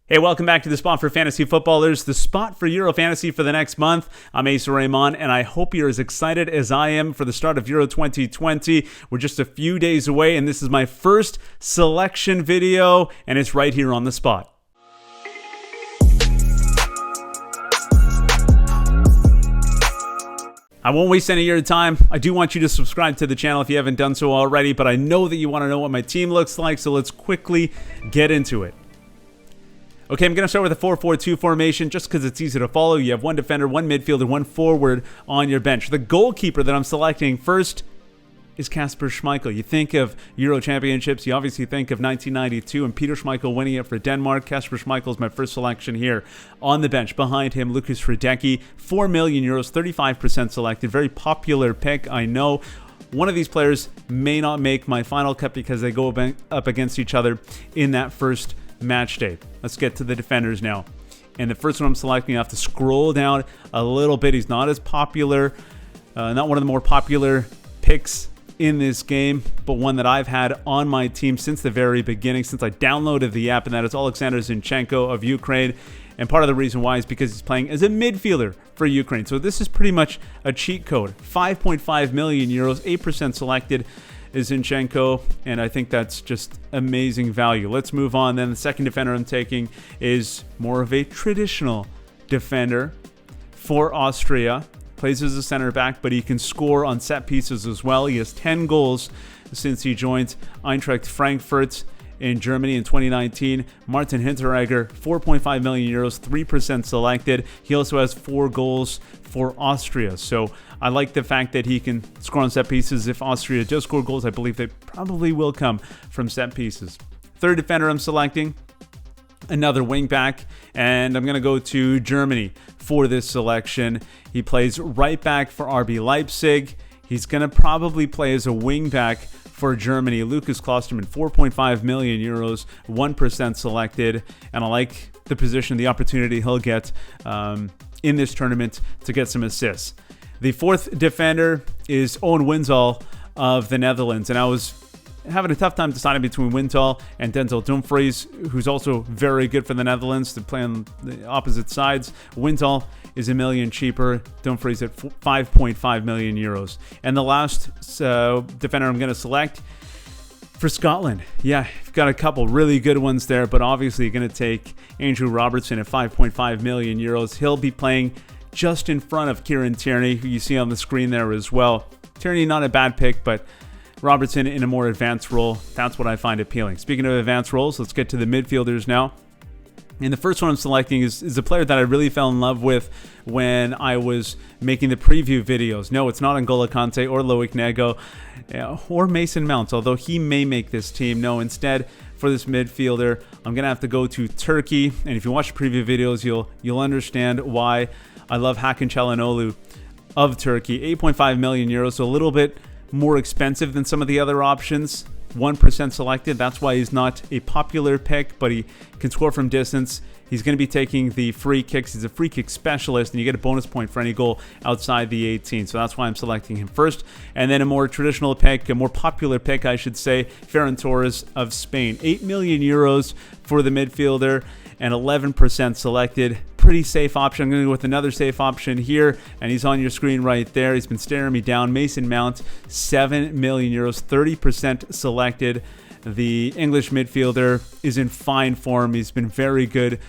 Hey, welcome back to the Spot for Fantasy Footballers, the spot for Euro Fantasy for the next month. I'm Asa Rehman, and I hope you're as excited as I am for the start of Euro 2020. We're just a few days away, and this is my first selection video, and it's right here on the spot. I won't waste any of your time. I do want you to subscribe to the channel if you haven't done so already, but I know that you want to know what my team looks like, so let's quickly get into it. Okay, I'm going to start with a 4-4-2 formation just because it's easy to follow. You have one defender, one midfielder, one forward on your bench. The goalkeeper that I'm selecting first is Kasper Schmeichel. You think of Euro Championships, you obviously think of 1992 and Peter Schmeichel winning it for Denmark. Kasper Schmeichel is my first selection here. On the bench, behind him, Lucas Hradecky, 4 million euros, 35% selected. Very popular pick, I know. One of these players may not make my final cut because they go up against each other in that first match day. Let's get to the defenders now. And the first one I'm selecting, I have to scroll down a little bit. He's not as popular, not one of the more popular picks in this game, but one that I've had on my team since the very beginning, since I downloaded the app, and that is Alexander Zinchenko of Ukraine. And part of the reason why is because he's playing as a midfielder for Ukraine. So this is pretty much a cheat code. 5.5 million euros, 8% selected is Zinchenko, and I think that's just amazing value. Let's move on then. The second defender I'm taking is more of a traditional defender for Austria. Plays as a center back, but he can score on set pieces as well. He has 10 goals since he joined Eintracht Frankfurt in Germany in 2019. Martin Hinteregger, 4.5 million euros, 3% selected. He also has 4 goals for Austria. So I like the fact that he can score on set pieces. If Austria does score goals, I believe they probably will come from set pieces. Third defender I'm selecting, another wing back, and I'm going to go to Germany for this selection. He plays right back for RB Leipzig. He's going to probably play as a wing back for Germany. Lucas Klostermann, 4.5 million euros, 1% selected, and I like the position, the opportunity he'll get in this tournament to get some assists. The fourth defender is Owen Wijndal of the Netherlands, and I was having a tough time deciding between Wijndal and Denzel Dumfries, who's also very good for the Netherlands to play on the opposite sides. Wijndal is $1 million cheaper, Dumfries at 5.5 million euros. And the last defender I'm going to select for Scotland. Yeah, you've got a couple really good ones there, but obviously you're going to take Andrew Robertson at 5.5 million euros. He'll be playing just in front of Kieran Tierney, who you see on the screen there as well. Tierney, not a bad pick, but Robertson in a more advanced role. That's what I find appealing. Speaking of advanced roles, let's get to the midfielders now. And the first one I'm selecting is a player that I really fell in love with when I was making the preview videos. No, it's not N'Golo Kante or Loic Nego or Mason Mount, although he may make this team. No, instead, for this midfielder, I'm going to have to go to Turkey. And if you watch the preview videos, you'll understand why I love Hakan Çalhanoğlu of Turkey. 8.5 million euros, so a little bit more expensive than some of the other options. 1% selected. That's why he's not a popular pick, but he can score from distance. He's going to be taking the free kicks. He's a free kick specialist, and you get a bonus point for any goal outside the 18. So that's why I'm selecting him first. And then a more traditional pick, a more popular pick, I should say, Ferran Torres of Spain. 8 million euros for the midfielder and 11% selected. Pretty safe option. I'm going to go with another safe option here, and he's on your screen right there. He's been staring me down. Mason Mount, 7 million euros, 30% selected. The English midfielder is in fine form. He's been very good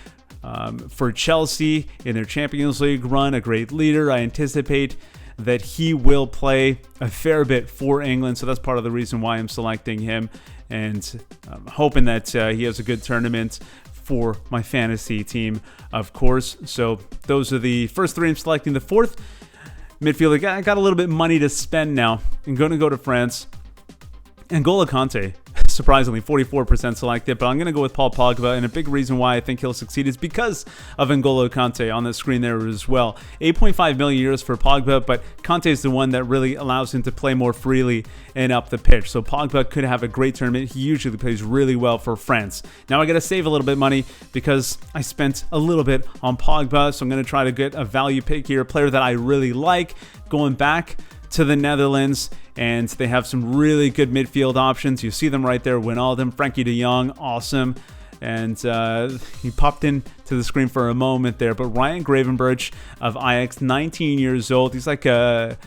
for Chelsea in their Champions League run, a great leader. I anticipate that he will play a fair bit for England, so that's part of the reason why I'm selecting him, and I'm hoping that he has a good tournament for my fantasy team, of course. So those are the first three I'm selecting. The fourth midfielder, I got a little bit of money to spend now. I'm going to go to France. N'Golo Kante, surprisingly, 44% selected, but I'm going to go with Paul Pogba, and a big reason why I think he'll succeed is because of N'Golo Kante on the screen there as well. 8.5 million euros for Pogba, but Kante is the one that really allows him to play more freely and up the pitch. So Pogba could have a great tournament. He usually plays really well for France. Now I got to save a little bit of money because I spent a little bit on Pogba, so I'm going to try to get a value pick here, a player that I really like, going back to the Netherlands, and they have some really good midfield options. You see them right there, Wijnaldum, Frankie de Jong, awesome. and he popped into the screen for a moment there. But Ryan Gravenberch of Ajax, 19 years old. He's like a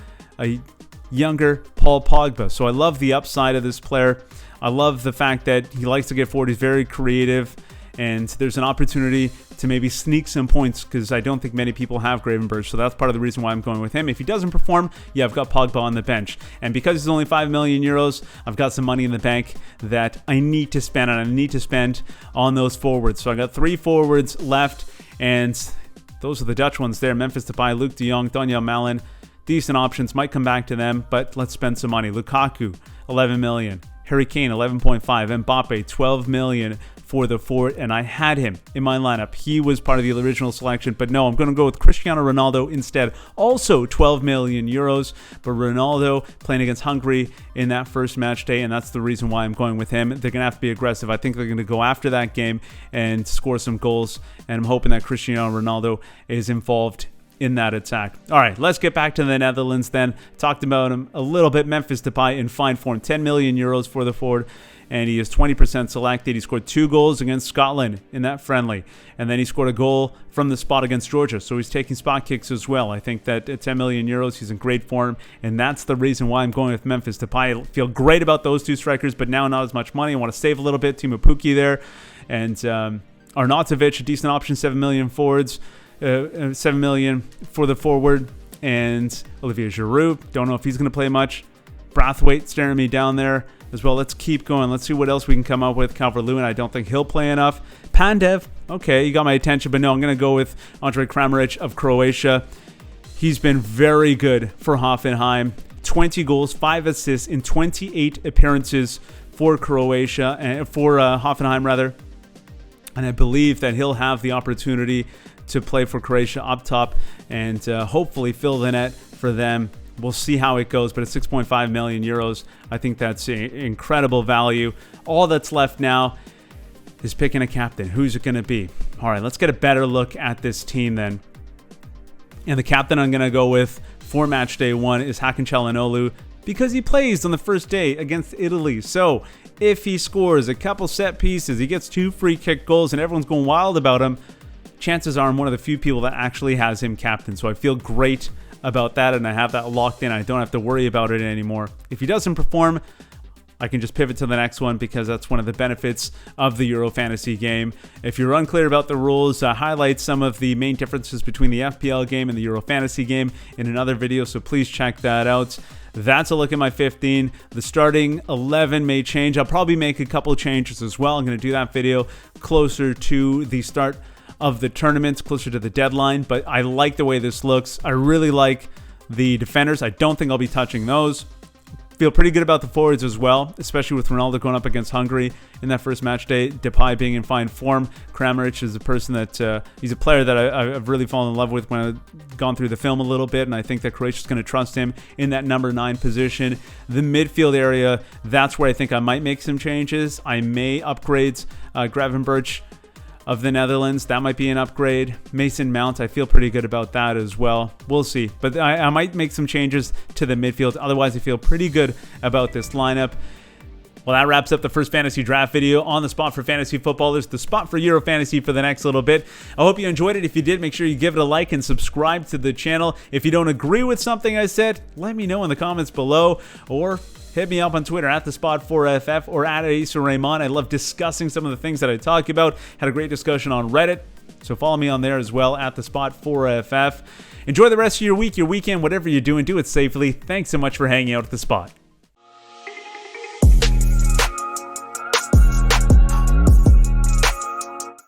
younger Paul Pogba. So I love the upside of this player. I love the fact that he likes to get forward. He's very creative, and there's an opportunity to maybe sneak some points because I don't think many people have Gravenberch. So that's part of the reason why I'm going with him. If he doesn't perform, yeah, I've got Pogba on the bench. And because he's only 5 million euros, I've got some money in the bank that I need to spend, and I need to spend on those forwards. So I got 3 forwards left, and those are the Dutch ones there. Memphis Depay, Luke de Jong, Donyell Malen. Decent options, might come back to them, but let's spend some money. Lukaku, 11 million. Harry Kane, 11.5. Mbappe, 12 million for the forward, and I had him in my lineup. He was part of the original selection, but no, I'm going to go with Cristiano Ronaldo instead. Also 12 million euros, but Ronaldo playing against Hungary in that first match day, and that's the reason why I'm going with him. They're going to have to be aggressive. I think they're going to go after that game and score some goals, and I'm hoping that Cristiano Ronaldo is involved in that attack. All right, let's get back to the Netherlands then. Talked about him a little bit. Memphis Depay in fine form, 10 million euros for the forward, and he is 20% selected. He scored 2 goals against Scotland in that friendly, and then he scored a goal from the spot against Georgia, so he's taking spot kicks as well. I think that at 10 million euros, he's in great form, and that's the reason why I'm going with Memphis Depay. I feel great about those 2 strikers, but now not as much money. I want to save a little bit. Timo Pukki there, and Arnautovic, a decent option, 7 million forwards. 7 million for the forward, and Olivier Giroud, don't know if he's going to play much. Brathwaite staring me down there as well. Let's keep going. Let's see what else we can come up with. Calvert-Lewin, I don't think he'll play enough. Pandev, okay, you got my attention, but no, I'm going to go with Andre Kramaric of Croatia. He's been very good for Hoffenheim. 20 goals, 5 assists in 28 appearances for Croatia, and for Hoffenheim rather. And I believe that he'll have the opportunity to play for Croatia up top and hopefully fill the net for them. We'll see how it goes, but at 6.5 million euros, I think that's incredible value. All that's left now is picking a captain. Who's it going to be? All right, let's get a better look at this team then. And the captain I'm going to go with for match day 1 is Hakan Çalhanoğlu, because he plays on the first day against Italy. So if he scores a couple set pieces, he gets 2 free kick goals, and everyone's going wild about him, chances are I'm one of the few people that actually has him captain. So I feel great about that, and I have that locked in. I don't have to worry about it anymore. If he doesn't perform, I can just pivot to the next one, because that's one of the benefits of the Euro Fantasy game. If you're unclear about the rules, I highlight some of the main differences between the FPL game and the Euro Fantasy game in another video, so please check that out. That's a look at my 15. The starting 11 may change. I'll probably make a couple changes as well. I'm going to do that video closer to the start of the tournament, closer to the deadline, but I like the way this looks. I really like the defenders. I don't think I'll be touching those. Feel pretty good about the forwards as well, especially with Ronaldo going up against Hungary in that first match day. Depay being in fine form. Kramaric is a person that he's a player that I've really fallen in love with when I've gone through the film a little bit, and I think that Croatia's going to trust him in that number 9 position. The midfield area, that's where I think I might make some changes. I may upgrade Gravenberch of the Netherlands. That might be an upgrade. Mason Mount, I feel pretty good about that as well. We'll see. But I might make some changes to the midfield. Otherwise, I feel pretty good about this lineup. Well, that wraps up the first fantasy draft video on the spot for fantasy football. There's the spot for Euro Fantasy for the next little bit. I hope you enjoyed it. If you did, make sure you give it a like and subscribe to the channel. If you don't agree with something I said, let me know in the comments below, or hit me up on Twitter at TheSpot4FF or at Asa Rehman. I love discussing some of the things that I talk about. Had a great discussion on Reddit, so follow me on there as well at TheSpot4FF. Enjoy the rest of your week, your weekend, whatever you're doing. Do it safely. Thanks so much for hanging out at The Spot.